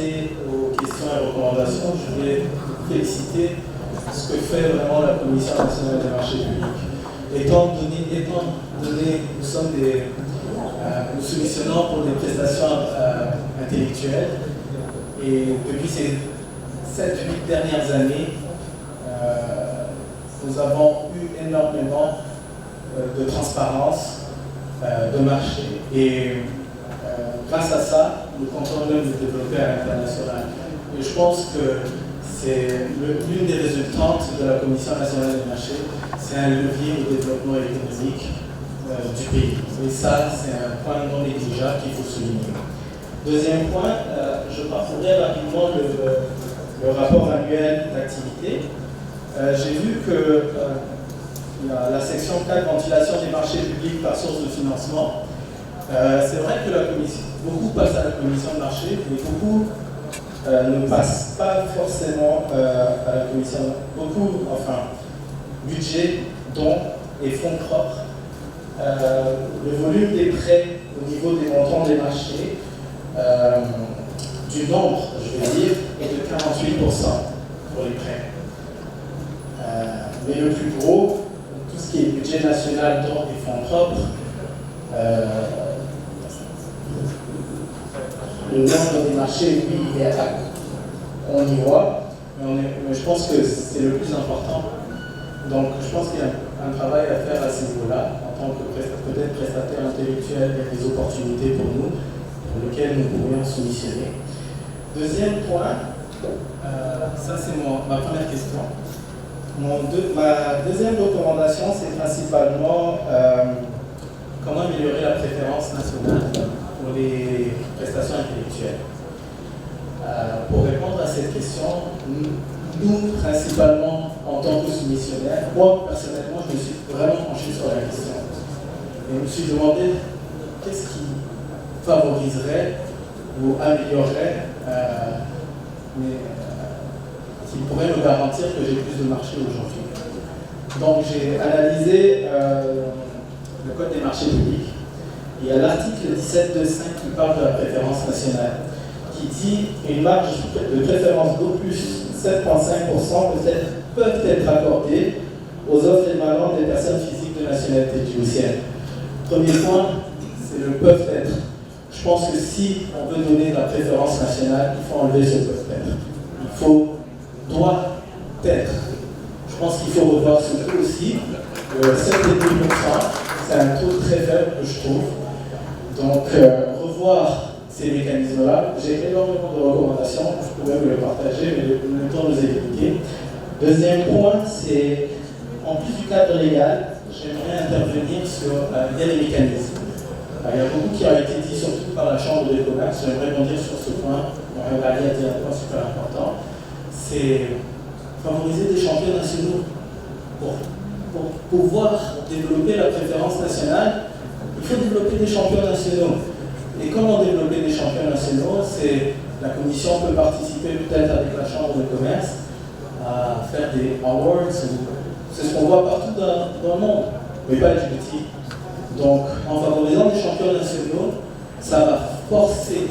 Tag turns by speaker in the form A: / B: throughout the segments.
A: passer aux questions et recommandations, je voulais féliciter ce que fait vraiment la Commission nationale des marchés publics. Étant donné nous solutionnons pour des prestations intellectuelles, et depuis ces 7-8 dernières années, nous avons eu énormément de transparence de marché. Et grâce à ça, nous continuons de développer à l'international. Et je pense que c'est l'une des résultantes de la Commission nationale des marchés, c'est un levier au développement économique du pays. Et ça, c'est un point non négligeable qu'il faut souligner. Deuxième point, je parcourais rapidement le rapport annuel d'activité. J'ai vu que la section 4, ventilation des marchés publics par source de financement, c'est vrai que beaucoup passent à la commission de marché, mais beaucoup ne passent pas forcément à la commission. Budget, dons et fonds propres. Le volume des prêts au niveau des montants des marchés, du nombre, je vais dire, est de 48% pour les prêts. Mais le plus gros, tout ce qui est budget national, dons et fonds propres, le nombre des marchés, oui, il est à, on y voit, mais je pense que c'est le plus important. Donc je pense qu'il y a un travail à faire à ce niveau-là, en tant que peut-être prestataire intellectuel, il y a des opportunités pour nous, pour lesquelles nous pourrions soumissionner. Deuxième point, ça c'est ma première question. Ma deuxième recommandation, c'est principalement comment améliorer la préférence nationale pour les prestations intellectuelles. Pour répondre à cette question, nous, principalement, en tant que soumissionnaires, moi, personnellement, je me suis vraiment penché sur la question. Et je me suis demandé qu'est-ce qui favoriserait ou améliorerait, qui pourrait me garantir que j'ai plus de marché aujourd'hui. Donc, j'ai analysé le Code des marchés publics. Il y a l'article 17.2.5 qui parle de la préférence nationale, qui dit une marge de préférence d'au plus 7,5% peuvent être accordées aux offres émanant des personnes physiques de nationalité djiboutienne. Premier point, c'est le peuvent être. Je pense que si on veut donner la préférence nationale, il faut enlever ce peuvent être. Il faut doit être. Je pense qu'il faut revoir ce taux aussi. 7,5%, c'est un taux très faible que je trouve. Donc, revoir ces mécanismes-là. J'ai énormément de recommandations, je peux même les partager, mais le temps nous est limité. Deuxième point, c'est, en plus du cadre légal, j'aimerais intervenir sur les mécanismes. Il y a beaucoup qui a été dit, surtout par la Chambre de commerce, j'aimerais rebondir sur ce point, on va aller à dire un point super important, c'est favoriser des champions nationaux. Pour pouvoir développer la préférence nationale, il faut développer des champions nationaux. Et comment développer des champions nationaux? C'est la commission peut participer peut-être avec la Chambre de commerce à faire des awards. C'est ce qu'on voit partout dans le monde, mais pas à Djibouti. Donc, en favorisant des champions nationaux, ça va forcer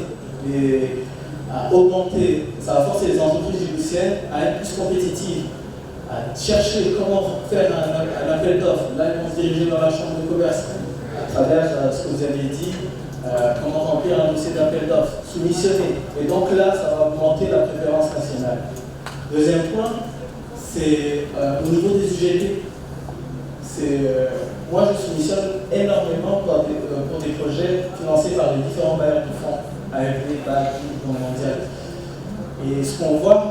A: à augmenter, ça va forcer les entreprises djiboutiennes à être plus compétitives, à chercher comment faire un appel d'offres. Là, ils vont se diriger dans la Chambre de commerce à travers ce que vous avez dit. Comment remplir un dossier d'appel d'offres, soumissionner. Et donc là, ça va augmenter la préférence nationale. Deuxième point, c'est au niveau des UGP. Moi, je soumissionne énormément pour des projets financés par les différents bailleurs de fonds, AFD, BAC, Banque mondiale. Et ce qu'on voit,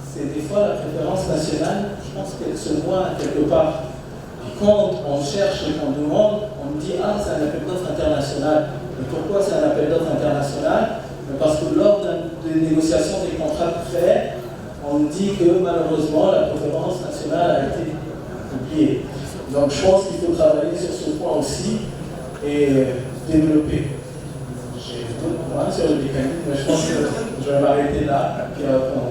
A: c'est des fois la préférence nationale, je pense qu'elle se voit quelque part. Puis quand on cherche et qu'on demande, on me dit « Ah, c'est un appel d'offres international ». Et pourquoi c'est un appel d'offres international? Parce que lors des négociations des contrats de prêt, on me dit que malheureusement la préférence nationale a été oubliée. Donc je pense qu'il faut travailler sur ce point aussi et développer. J'ai d'autres points sur le mécanisme, mais je pense que je vais m'arrêter là, puis on